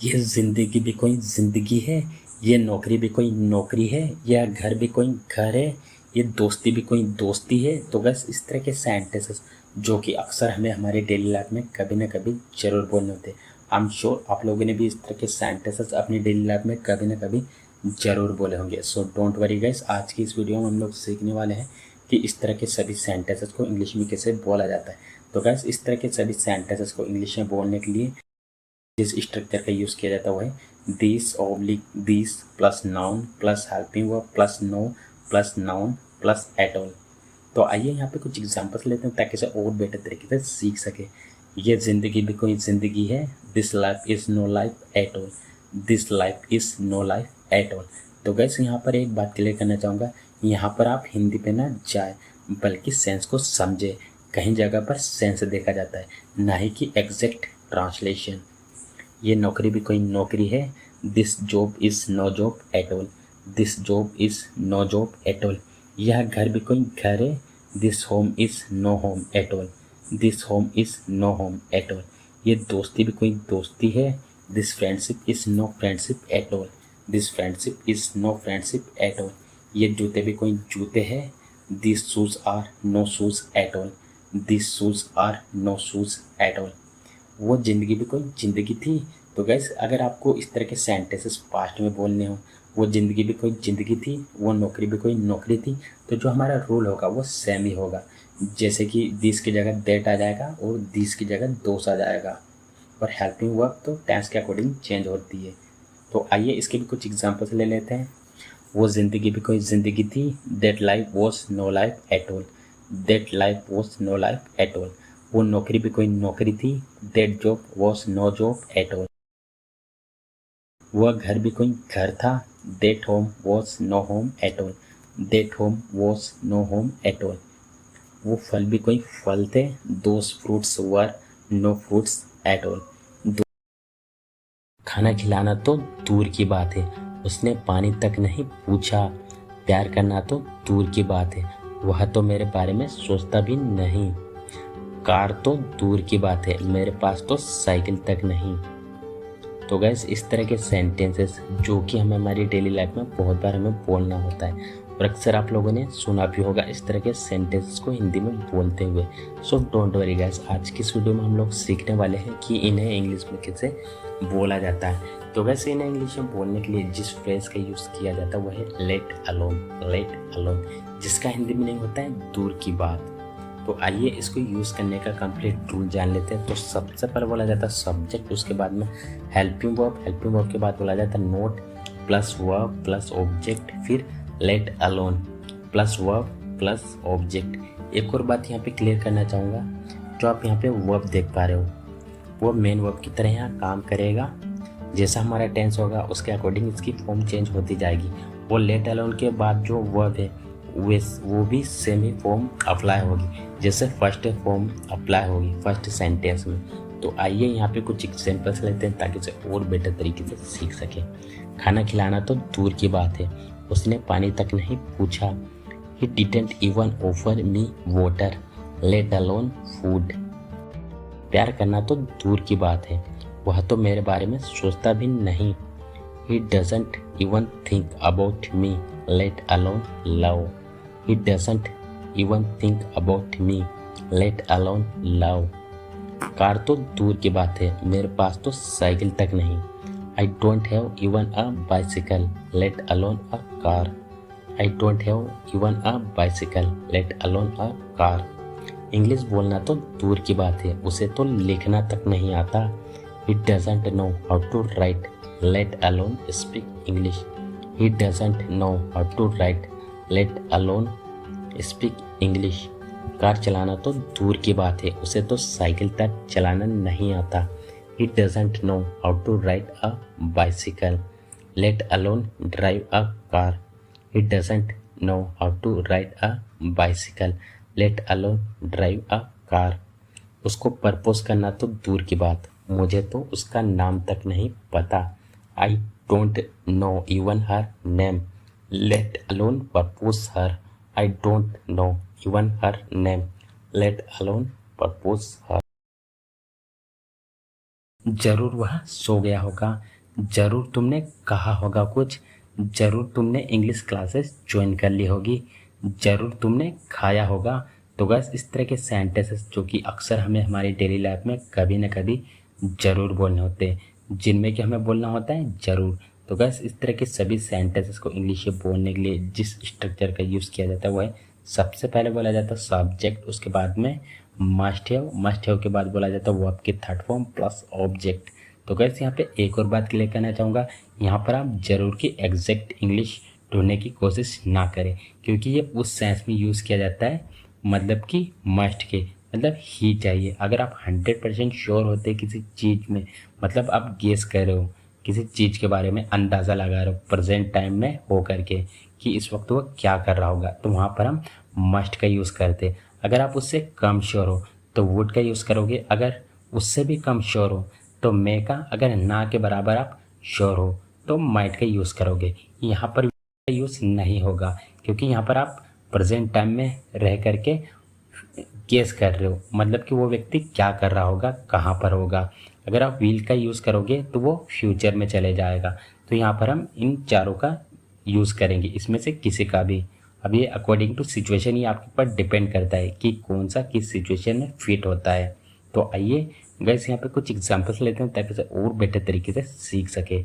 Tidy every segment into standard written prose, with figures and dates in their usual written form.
ये ज़िंदगी भी कोई ज़िंदगी है, ये नौकरी भी कोई नौकरी है, यह घर भी कोई घर है, ये दोस्ती भी कोई दोस्ती है। तो बस इस तरह के सेंटेंसेस जो कि अक्सर हमें हमारी डेली लाइफ में कभी ना कभी ज़रूर बोलने होते हैं। आई एम श्योर आप लोगों ने भी इस तरह के सेंटेंसेस अपनी डेली लाइफ में कभी ना कभी ज़रूर बोले होंगे। सो डोंट वरी गाइस, आज की इस वीडियो में हम लोग सीखने वाले हैं कि इस तरह के सभी सेंटेंसेस को इंग्लिश में कैसे बोला जाता है। तो गाइस, इस तरह के सभी सेंटेंसेस को इंग्लिश में बोलने के लिए जिस स्ट्रक्चर का यूज़ किया जाता है वो है this oblique this plus noun plus helping verb plus no plus noun plus at all. तो आइए यहाँ पे कुछ एग्जांपल्स लेते हैं ताकि इसे और बेटर तरीके से सीख सके। ये ज़िंदगी भी कोई ज़िंदगी है, this life is no life at all, this life is no life at all. तो गैस यहाँ पर एक बात क्लियर करना चाहूँगा, यहाँ पर आप हिंदी पे ना जाए बल्कि सेंस को समझे। कहीं जगह पर सेंस देखा जाता है, ना ही कि एग्जैक्ट ट्रांसलेशन। ये नौकरी भी कोई नौकरी है, this job is no job at all, this job is no job at all. यह घर भी कोई घर है, this home is no home at all, this home is no home at all. ये दोस्ती भी कोई दोस्ती है, this friendship is no friendship at all, this friendship is no friendship at all. ये जूते भी कोई जूते हैं, this shoes are no shoes at all, this shoes are no shoes at all. वो ज़िंदगी भी कोई ज़िंदगी थी। तो गैस, अगर आपको इस तरह के सेंटेंसेस पास्ट में बोलने हो, वो ज़िंदगी भी कोई ज़िंदगी थी, वो नौकरी भी कोई नौकरी थी, तो जो हमारा रूल होगा वो सेम ही होगा। जैसे कि दिस की जगह दैट आ जाएगा और दिस की जगह दोस आ जाएगा। और हेल्पिंग वर्ब तो टेंस के अकॉर्डिंग चेंज होती है। तो आइए इसके भी कुछ एग्जाम्पल्स ले लेते हैं। वो ज़िंदगी भी कोई ज़िंदगी थी, that life was no life at all, that life was no life at all. वो नौकरी भी कोई नौकरी थी, that job was no job at all. वह घर भी कोई घर था, that home was no home at all, that home was no home at all. वो फल भी कोई फल थे, those fruits were no fruits at all. खाना खिलाना तो दूर की बात है, उसने पानी तक नहीं पूछा। प्यार करना तो दूर की बात है, वह तो मेरे बारे में सोचता भी नहीं। कार तो दूर की बात है, मेरे पास तो साइकिल तक नहीं। तो गैस, इस तरह के सेंटेंसेस जो कि हमें हमारी डेली लाइफ में बहुत बार हमें बोलना होता है और अक्सर आप लोगों ने सुना भी होगा इस तरह के सेंटेंसेस को हिंदी में बोलते हुए। सो डोंट वरी गैस, आज की इस वीडियो में हम लोग सीखने वाले हैं कि इन्हें इंग्लिश में कैसे बोला जाता है। तो वैसे इन्हें इंग्लिश में बोलने के लिए जिस फ्रेज का यूज़ किया जाता है वह है लेट अलोन, लेट अलोन, जिसका हिंदी में नहीं होता है दूर की बात। तो आइए इसको यूज़ करने का कंप्लीट रूल जान लेते हैं। तो सबसे पहले बोला जाता है सब्जेक्ट, उसके बाद में हेल्पिंग वर्ब, हेल्पिंग वर्ब के बाद बोला जाता है not plus verb plus object, फिर let alone plus verb plus object. एक और बात यहाँ पे क्लियर करना चाहूँगा, जो आप यहाँ पे वर्ब देख पा रहे हो वो मेन वर्ब की तरह यहाँ काम करेगा। जैसा हमारा टेंस होगा उसके अकॉर्डिंग इसकी फॉर्म चेंज होती जाएगी। वो लेट अलोन के बाद जो वर्ब है वो भी सेम ही फॉर्म अप्लाई होगी, जैसे फर्स्ट फॉर्म अप्लाई होगी फर्स्ट सेंटेंस में। तो आइए यहाँ पे कुछ एग्जांपल्स लेते हैं ताकि इसे और बेटर तरीके से सीख सकें। खाना खिलाना तो दूर की बात है, उसने पानी तक नहीं पूछा। He didn't even offer me water, let alone food. प्यार करना तो दूर की बात है, वह तो मेरे बारे में सोचता भी नहीं। He doesn't even think about me, let alone love. He doesn't even think about me, let alone love. Car तो दूर की बात है, मेरे पास तो साइकिल तक नहीं। I don't have even a bicycle, let alone a car. I don't have even a bicycle, let alone a car. English बोलना तो दूर की बात है, उसे तो लिखना तक नहीं आता। He doesn't know how to write, let alone speak English. He doesn't know how to write, let alone speak English. Car चलाना तो दूर की बात है, उसे तो साइकिल तक चलाना नहीं आता। He doesn't know how to ride a bicycle, let alone drive a car. He doesn't know how to ride a bicycle, let alone drive a car. उसको प्रपोज करना तो दूर की बात, मुझे तो उसका नाम तक नहीं पता। I don't know even her name, let alone propose her. I don't know even her name, let alone propose her. जरूर वह सो गया होगा, जरूर तुमने कहा होगा कुछ, जरूर तुमने इंग्लिश क्लासेस ज्वाइन कर ली होगी, जरूर तुमने खाया होगा। तो बस इस तरह के सेंटेंसेस जो कि अक्सर हमें हमारी डेली लाइफ में कभी ना कभी ज़रूर बोलने होते हैं, जिनमें कि हमें बोलना होता है ज़रूर। तो बस इस तरह के सभी सेंटेंसेस को इंग्लिश में बोलने के लिए जिस स्ट्रक्चर का यूज़ किया जाता है वो है, सबसे पहले बोला जाता है सब्जेक्ट, उसके बाद में मस्ट हैव के बाद बोला जाता है वर्ब की थर्ड फॉर्म प्लस ऑब्जेक्ट। तो गैस यहाँ पे एक और बात क्लियर करना चाहूँगा, यहाँ पर आप ज़रूर की एग्जैक्ट इंग्लिश ढूंढने की कोशिश ना करें, क्योंकि ये उस सेंस में यूज़ किया जाता है मतलब कि मस्ट के मतलब ही चाहिए। अगर आप 100% श्योर होते किसी चीज़ में, मतलब आप गेस कर रहे हो किसी चीज़ के बारे में, अंदाज़ा लगा रहे हो प्रेजेंट टाइम में हो करके कि इस वक्त वो क्या कर रहा होगा, तो वहाँ पर हम मस्ट का यूज़ करते। अगर आप उससे कम श्योर हो तो वुड का यूज़ करोगे, अगर उससे भी कम श्योर हो तो मे का, अगर ना के बराबर आप श्योर हो तो माइट का यूज़ करोगे। यहाँ पर यूज़ नहीं होगा, क्योंकि यहाँ पर आप प्रेजेंट टाइम में रह करके गेस कर रहे हो, मतलब कि वो व्यक्ति क्या कर रहा होगा, कहाँ पर होगा। अगर आप विल का यूज़ करोगे तो वो फ्यूचर में चले जाएगा। तो यहाँ पर हम इन चारों का यूज़ करेंगे, इसमें से किसी का भी। अब ये अकॉर्डिंग टू सिचुएशन ही आपके ऊपर डिपेंड करता है कि कौन सा किस सिचुएशन में फिट होता है। तो आइए गैस यहाँ पे कुछ एग्जांपल्स लेते हैं ताकि और बेटर तरीके से सीख सके।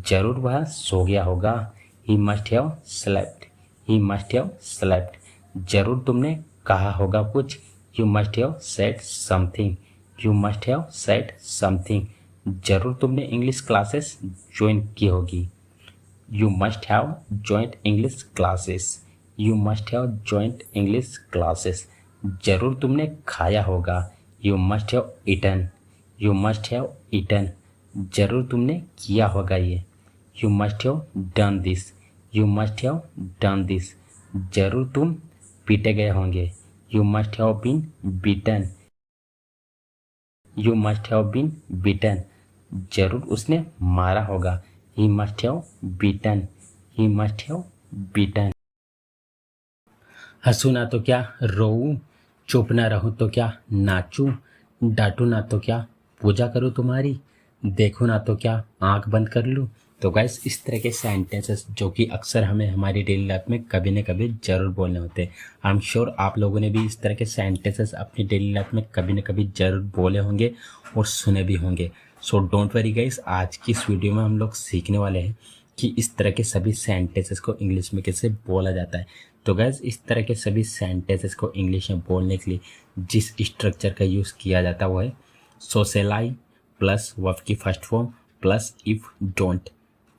जरूर वह सो गया होगा, he must have slept, he must have slept. जरूर तुमने कहा होगा कुछ, you must have said something, you must have said something. जरूर तुमने इंग्लिश क्लासेस ज्वाइन की होगी, you must have joined English classes, you must have joined English classes. जरूर तुमने खाया होगा, you must have eaten, you must have eaten. जरूर तुमने किया होगा ये, you must have done this, you must have done this. जरूर तुम पीटे गए होंगे, you must have been beaten, you must have been beaten. जरूर उसने मारा होगा, he must have beaten, he must have beaten. हंसू ना तो क्या रोऊं, चुप ना रहूं तो क्या नाचूं, डांटू ना तो क्या पूजा करूं तुम्हारी, देखूं ना तो क्या आंख बंद कर लूं। तो गाइस इस तरह के सेंटेंसेस जो कि अक्सर हमें हमारी डेली लाइफ में कभी न कभी जरूर बोलने होते हैं। आई एम श्योर आप लोगों ने भी इस तरह के सेंटेंसेस अपनी डेली लाइफ में कभी न कभी जरूर बोले होंगे और सुने भी होंगे। सो डोंट वरी गाइस, आज की इस वीडियो में हम लोग सीखने वाले हैं कि इस तरह के सभी सेंटेंसेस को इंग्लिश में कैसे बोला जाता है। तो गाइस इस तरह के सभी सेंटेंसेस को इंग्लिश में बोलने के लिए जिस स्ट्रक्चर का यूज़ किया जाता है वो है सोशेलाई प्लस वर्ब की first form plus if don't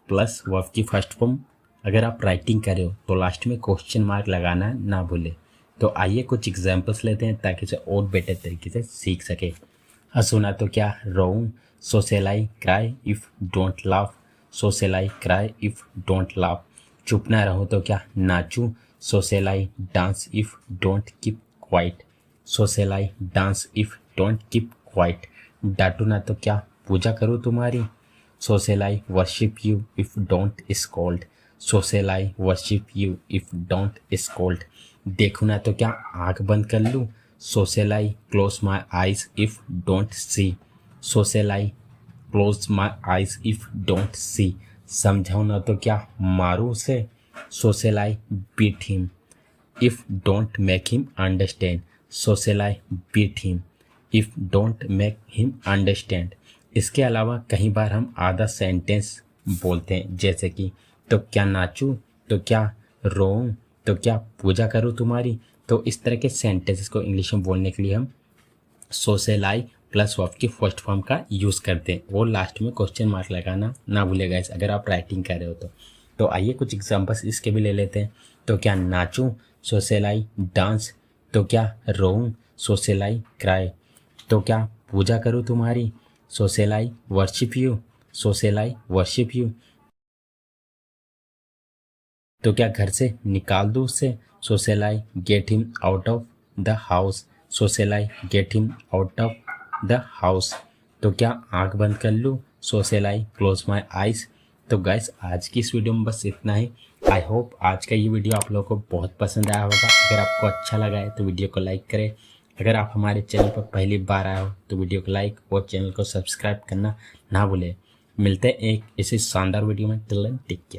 plus verb की फर्स्ट फॉर्म। अगर आप राइटिंग कर रहे हो तो लास्ट में क्वेश्चन मार्क लगाना ना भूले। तो आइए कुछ एग्जांपल्स लेते हैं ताकि इसे और बेटर तरीके से सीख सके। हंसू ना तो क्या रोऊं, so shall I cry if don't laugh, so shall I cry if don't laugh. चुप ना रहूं तो क्या नाचूं, so shall I dance if don't keep quiet, so shall I dance if don't keep quiet. डांटू ना तो क्या पूजा करूं तुम्हारी, so shall I worship you if don't scold, so shall I worship you if don't scold. देखूं ना तो क्या आंख बंद कर लूं, so shall I close my eyes if don't see, so shall I close my eyes if don't see. समझाऊं ना तो क्या मारूं उसे, so shall I beat him if don't make him understand, so shall I beat him if don't make him understand. इसके अलावा कई बार हम आधा सेंटेंस बोलते हैं, जैसे कि तो क्या नाचूं, तो क्या रोऊं, तो क्या पूजा करूं तुम्हारी। तो इस तरह के सेंटेंसेस को इंग्लिश में बोलने के लिए हम सोशेलाई प्लस वर्ब की फर्स्ट फॉर्म का यूज़ करते हैं और लास्ट में क्वेश्चन मार्क लगाना ना भूलेगा अगर आप राइटिंग कर रहे हो तो आइए कुछ एग्जांपल्स इसके भी ले लेते हैं। तो क्या नाचूं, सोशेलाई डांस, तो क्या रोऊं, सोशेलाई क्राई, तो क्या पूजा करूं तुम्हारी, so shall I worship you, so shall I worship you. तो क्या घर से निकाल दूं उससे, so shall I get him out of the house, so shall I get him out of the house. तो क्या आंख बंद कर लूँ, सोशेलाई क्लोज माई आइज। तो गाइस आज की इस वीडियो में बस इतना ही। आई होप आज का ये वीडियो आप लोगों को बहुत पसंद आया होगा। अगर आपको अच्छा लगा है तो वीडियो को लाइक करें, अगर आप हमारे चैनल पर पहली बार आए हो तो वीडियो को लाइक और चैनल को सब्सक्राइब करना ना भूलें। मिलते हैं एक ऐसे शानदार वीडियो में। Till then take care.